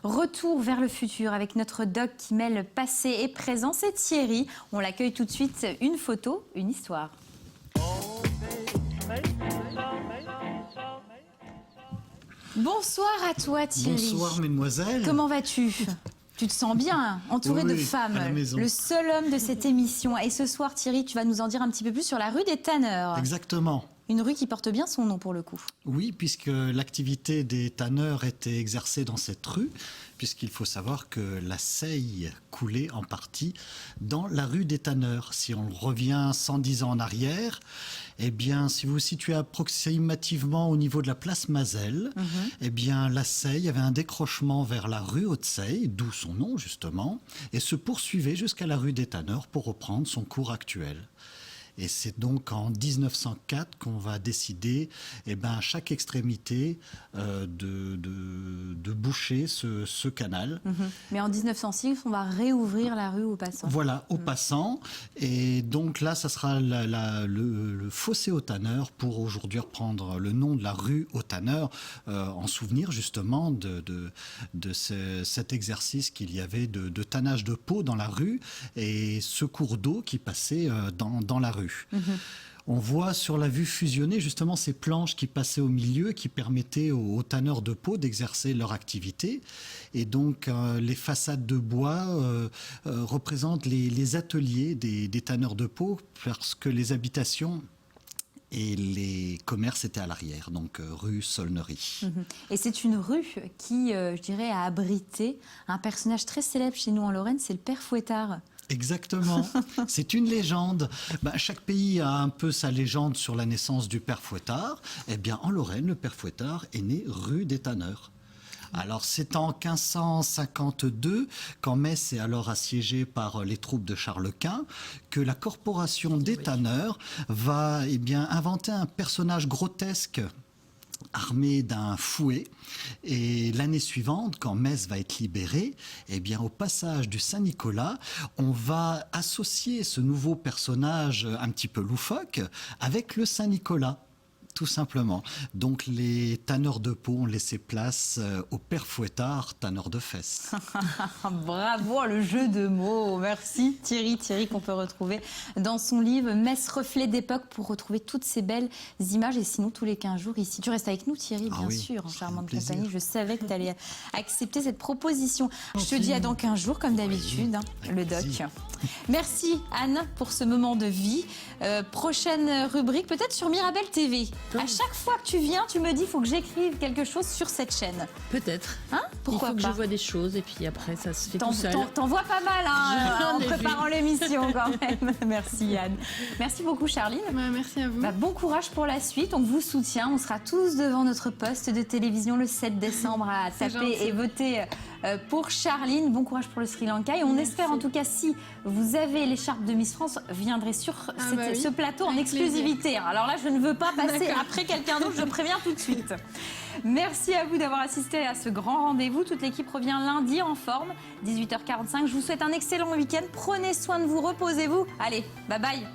Retour vers le futur avec notre doc qui mêle passé et présent, c'est Thierry. On l'accueille tout de suite, une photo, une histoire. Bonsoir à toi Thierry. Bonsoir mesdemoiselles. Comment vas-tu ? Tu te sens bien, entouré de femmes, le seul homme de cette émission. Et ce soir Thierry, tu vas nous en dire un petit peu plus sur la rue des Tanneurs. Exactement. Une rue qui porte bien son nom pour le coup. Oui, puisque l'activité des tanneurs était exercée dans cette rue, puisqu'il faut savoir que la Seille coulait en partie dans la rue des Tanneurs. Si on revient 110 ans en arrière, eh bien, si vous vous situez approximativement au niveau de la place Mazel, eh bien, la Seille avait un décrochement vers la rue Haute-Seille, d'où son nom justement, et se poursuivait jusqu'à la rue des Tanneurs pour reprendre son cours actuel. Et c'est donc en 1904 qu'on va décider, à chaque extrémité, de boucher ce canal. Mais en 1906, on va réouvrir la rue aux passants. Voilà, aux passants. Et donc là, ça sera le fossé aux tanneurs pour aujourd'hui reprendre le nom de la rue aux tanneurs, en souvenir justement de cet exercice qu'il y avait de tannage de peau dans la rue et ce cours d'eau qui passait dans la rue. On voit sur la vue fusionnée justement ces planches qui passaient au milieu, qui permettaient aux tanneurs de peau d'exercer leur activité. Et donc les façades de bois représentent les ateliers des tanneurs de peau, parce que les habitations et les commerces étaient à l'arrière, donc rue Saulnerie. Et c'est une rue qui, je dirais, a abrité un personnage très célèbre chez nous en Lorraine, c'est le père Fouettard. Exactement, c'est une légende. Chaque pays a un peu sa légende sur la naissance du père Fouettard. Eh bien, en Lorraine, le père Fouettard est né rue des Tanneurs. Alors, c'est en 1552, quand Metz est alors assiégée par les troupes de Charles Quint, que la corporation des tanneurs va inventer un personnage grotesque armé d'un fouet. Et l'année suivante, quand Metz va être libérée, au passage du Saint-Nicolas, on va associer ce nouveau personnage un petit peu loufoque avec le Saint-Nicolas. Tout simplement. Donc les tanneurs de peau ont laissé place au père Fouettard, tanneur de fesses. Bravo, le jeu de mots. Merci Thierry qu'on peut retrouver dans son livre Metz, reflet d'époque, pour retrouver toutes ces belles images. Et sinon, tous les 15 jours ici. Tu restes avec nous Thierry, bien sûr, en charmante compagnie. Je savais que tu allais accepter cette proposition. Je te dis à dans 15 jours, comme d'habitude, le doc. Merci Anne pour ce moment de vie. Prochaine rubrique, peut-être sur Mirabel TV. À chaque fois que tu viens, tu me dis, il faut que j'écrive quelque chose sur cette chaîne. Peut-être. Hein? Pourquoi il faut pas? que je vois des choses et puis après, ça se fait tout seul. T'en vois pas mal en préparant l'émission quand même. Merci Anne. Merci beaucoup Charline. Merci à vous. Bon courage pour la suite. On vous soutient. On sera tous devant notre poste de télévision le 7 décembre à taper et voter pour Charline. Bon courage pour le Sri Lanka. Et on espère en tout cas, si vous avez l'écharpe de Miss France, viendrez sur ce plateau en exclusivité. Alors là, je ne veux pas passer après quelqu'un d'autre, je préviens tout de suite. Merci à vous d'avoir assisté à ce grand rendez-vous. Toute l'équipe revient lundi en forme, 18h45. Je vous souhaite un excellent week-end. Prenez soin de vous, reposez-vous. Allez, bye bye.